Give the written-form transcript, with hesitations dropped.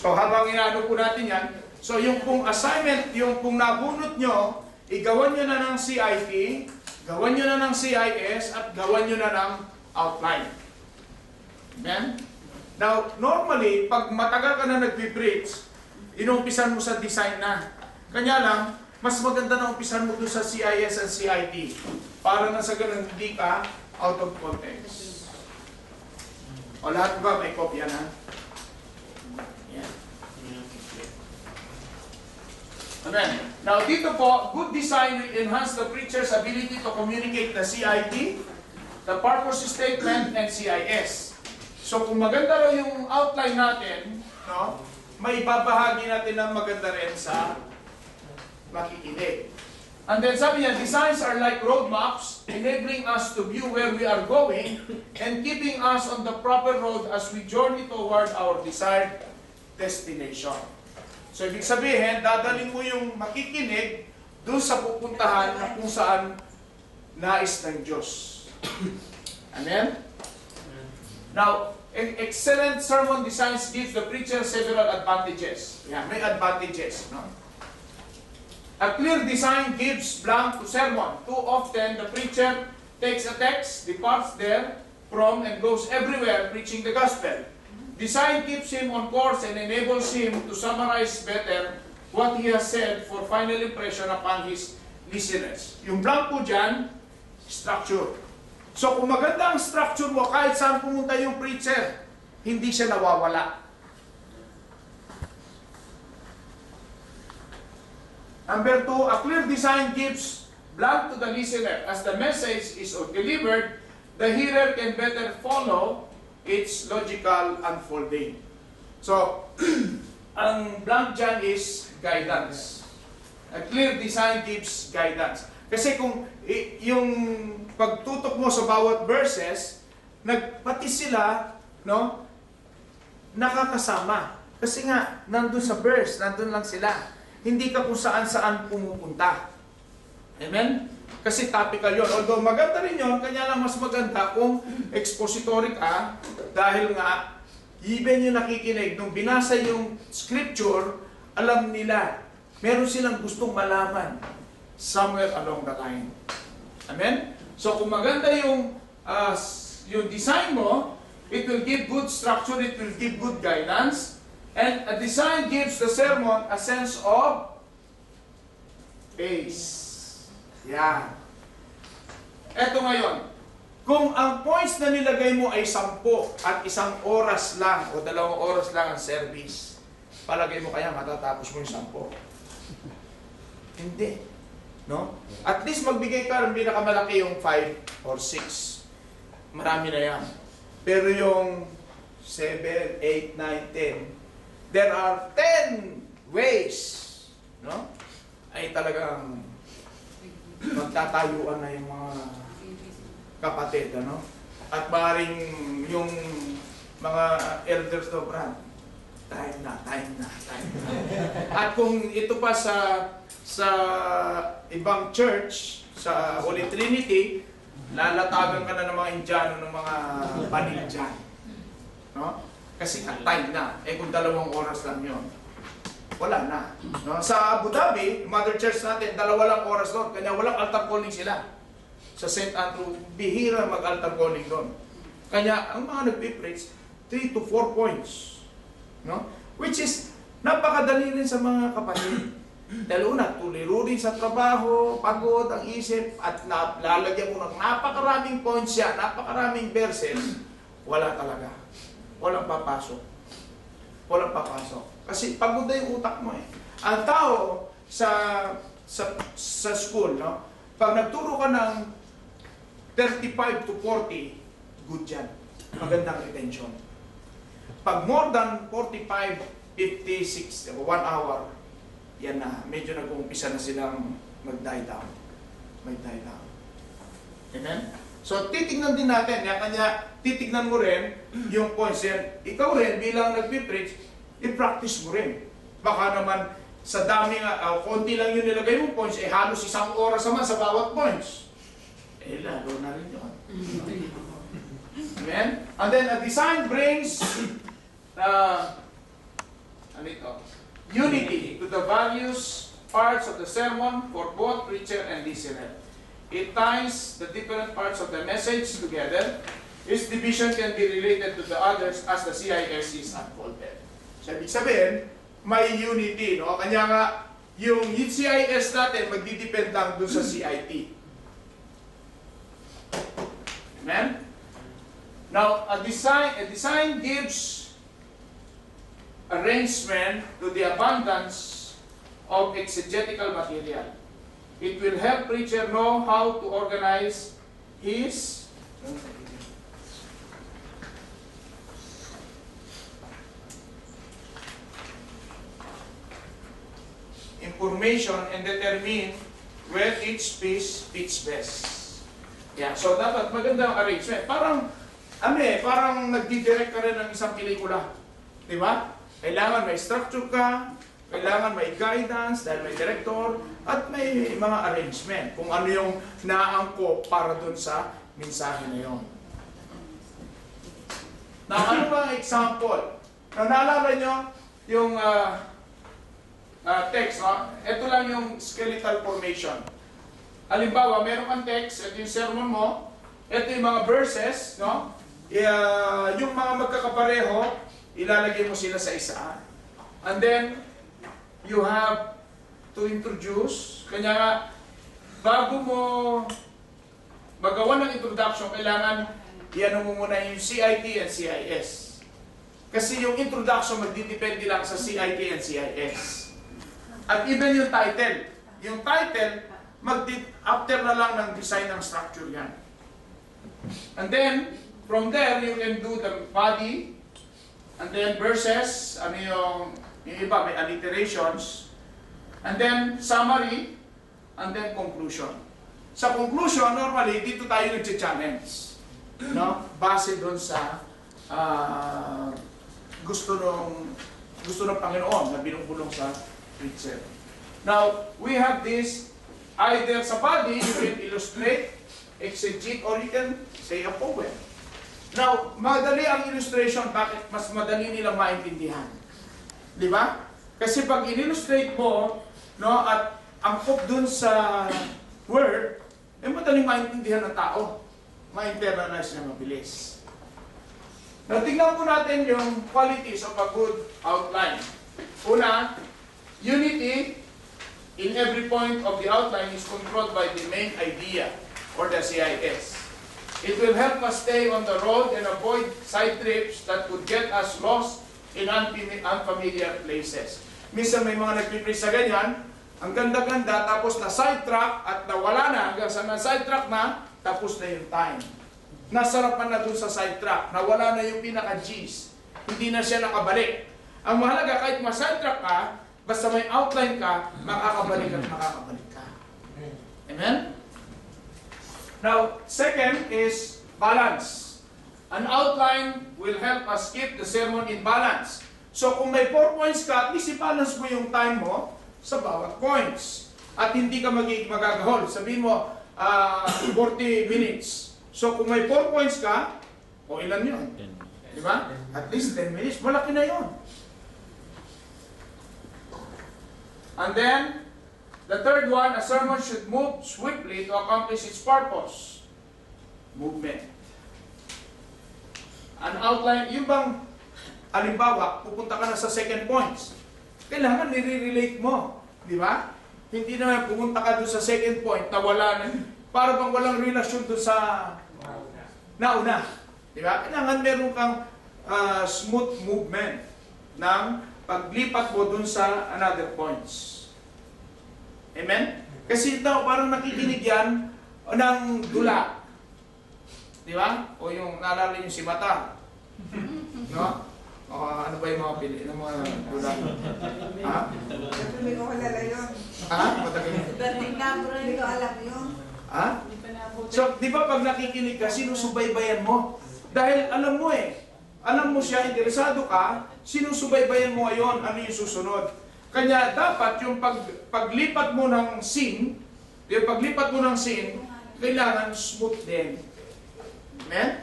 So habang inaano po natin yan, so yung pong assignment, yung pong nabunot nyo, igawan nyo na ng CIP, gawan nyo na ng CIS, at gawan nyo na ng outline. Amen? Now, normally, pag matagal ka na nag-preach, inumpisan mo sa design na. Kanya lang, mas maganda na umpisan mo doon sa CIS and CIT. Para na sa ganun, hindi ka out of context. O lahat ba may kopya na? Yan. Amen. Now, dito po, good design will enhance the preacher's ability to communicate the CIT, the purpose statement, and CIS. So, kung maganda raw yung outline natin, no, may babahagi natin ng maganda rin sa makikinig. And then sabi niya, designs are like roadmaps, enabling us to view where we are going and keeping us on the proper road as we journey toward our desired destination. So, ibig sabihin, dadalhin mo yung makikinig doon sa pupuntahan na kung saan nais ng Diyos. Amen? Now, excellent sermon designs gives the preacher several advantages. Yeah, may advantages, no? A clear design gives blank to sermon. Too often, the preacher takes a text, departs there from, and goes everywhere preaching the gospel. Design keeps him on course and enables him to summarize better what he has said for final impression upon his listeners. Yung blank po dyan, structure. So kung maganda ang structure mo, kahit saan pumunta yung preacher, hindi siya nawawala. Number 2, a clear design gives blank to the listener. As the message is delivered, the hearer can better follow its logical unfolding. So, ang blank dyan is guidance. A clear design gives guidance. Kasi kung yung pagtutok mo sa bawat verses, pati sila, no, nakakasama. Kasi nga, nandun sa verse, nandun lang sila. Hindi ka kung saan-saan pumupunta. Amen? Kasi topical yun. Although maganda rin yun, kanya lang mas maganda kung expository ka, dahil nga, even yung nakikinig, nung binasa yung scripture, alam nila, meron silang gustong malaman somewhere along the line. Amen? So kung maganda yung design mo, it will give good structure, it will give good guidance, and a design gives the sermon a sense of pace. Yan. Eto ngayon, kung ang points na nilagay mo ay 10 at 1 oras lang o 2 oras lang ang service, palagay mo kaya matatapos mo yung 10? Hindi. No? At least magbigay ka ng pinakamalaki yung 5 or 6. Marami na yan. Pero yung 7, 8, 9, 10, there are 10 ways, no? Ay talagang magtatayuan na yung mga kapatid, ano? At maaaring yung mga elders to brand, time na. At kung ito pa sa ibang church, sa Holy Trinity, lalatagan ka na ng mga Indiano, ng mga panil dyan. No? Kasi time na. Kung 2 oras lang yun, wala na. No? Sa Abu Dhabi, Mother Church natin, 2 lang oras doon. Kanya walang altar calling sila. Sa St. Andrew, bihira mag-altar calling doon. Kanya, ang mga nagpipreach, 3 to 4 points. No? Which is, napakadali rin sa mga kapatid. Dahil una, tuliro rin sa trabaho, pagod ang isip, at lalagyan mo ng napakaraming points yan, napakaraming verses, wala talaga. Walang papasok. Walang papasok. Kasi pagod na yung utak mo eh. Ang tao sa school, no? Pag nagturo ka ng 35 to 40, good yan. Magandang retention. Pag more than 45, 50, 60, 1 hour, yan na, medyo nag-uumpisa na silang mag-die down. Mag-die down. Amen? So, titignan din natin, kanya titignan mo rin yung points yan. Ikaw rin, bilang nagpipreach, i-practice mo rin. Baka naman, sa dami nga, konti lang yung nilagay mong points, halos 1 oras naman sa bawat points. Lalo na rin yun. Amen? And then, a design brings ano ito? Unity to the various parts of the sermon for both preacher and listener. It ties the different parts of the message together. Its division can be related to the others as the CIS is unfolded. So, ibig sabihin, may unity, no? Kanya nga, yung CIS natin, magdidepend lang dun sa CIT. Amen? Now, a design gives arrangement to the abundance of exegetical material. It will help preacher know how to organize his information and determine where each piece fits best. Yeah, so dapat maganda ang arrangement. Parang nagdidirect ka rin ng isang pelikula. Di ba? Kailangan may structure ka, kailangan may guidance dahil may director, at may mga arrangement kung ano yung naangkop para dun sa mensahe na yun. Now, ano ba ang example? Now, naalala nyo yung text, no? Ito lang yung skeletal formation. Halimbawa, meron kang text, ito yung sermon mo, ito yung mga verses, no? Yung mga magkakapareho, ilalagay mo sila sa isa. And then, you have to introduce. Kanya nga, bago mo magawa ng introduction, kailangan iano mo muna yung CIT and CIS. Kasi yung introduction magdidepende lang sa CIT and CIS. At even yung title. Yung title, after na lang ng design ng structure yan. And then, from there, you can do the body, and then verses, ano yung iba, may alliterations, and then summary, and then conclusion. Sa conclusion, normally, dito tayo nag-challenge. No? Base doon sa gusto ng Panginoon na binubulong sa preacher. Now, we have this, either sa body, you can illustrate, exegete, or you can say a poem. Now, madali ang illustration, bakit mas madali nilang maintindihan? Di ba? Kasi pag in-illustrate mo, no, at angkop dun sa word, madaling maintindihan ng tao. Ma-internalize na mabilis. Now, tingnan po natin yung qualities of a good outline. Una, unity in every point of the outline is controlled by the main idea or the CIS. It will help us stay on the road and avoid side trips that could get us lost in unfamiliar places. Minsan may mga nagpipris sa ganyan, ang ganda-ganda, tapos na sidetrack at nawala na, hanggang sa na-sidetrack na, tapos na yung time. Nasarapan na dun sa sidetrack, nawala na yung pinaka-G's. Hindi na siya nakabalik. Ang mahalaga, kahit ma-sidetrack ka, basta may outline ka, makakabalik at makakabalik ka. Amen? Now, second is balance. An outline will help us keep the sermon in balance. So, kung may 4 points ka, at least i-balance mo yung time mo sa bawat points. At hindi ka magagahol. Sabihin mo, 40 minutes. So, kung may 4 points ka, o ilan yun? Di ba? At least 10 minutes. Malaki na yun. And then, the third one, a sermon should move swiftly to accomplish its purpose. Movement. An outline, yung bang, halimbawa, pupunta ka na sa second points, kailangan nire-relate mo. Di ba? Hindi na pupunta ka doon sa second point na wala na, para bang walang relasyon doon sa nauna. Di ba? Kailangan meron kang smooth movement ng paglipat mo doon sa another points. Amen? Kasi ito, parang nakikinig yan ng dula. Di ba? O yung naalala yung si Mata. No? O ano ba yung mga pili? Ano mga dula? Ha? Hindi ko kilala yun. Ha? Matagal. Hindi ko alam yun. Ha? So, di ba pag nakikinig ka, sinusubaybayan mo? Dahil alam mo alam mo siya, interesado ka, sinusubaybayan mo ngayon, ano yung susunod. Kanya dapat yung paglipat mo ng scene, kailangan smooth din. Amen?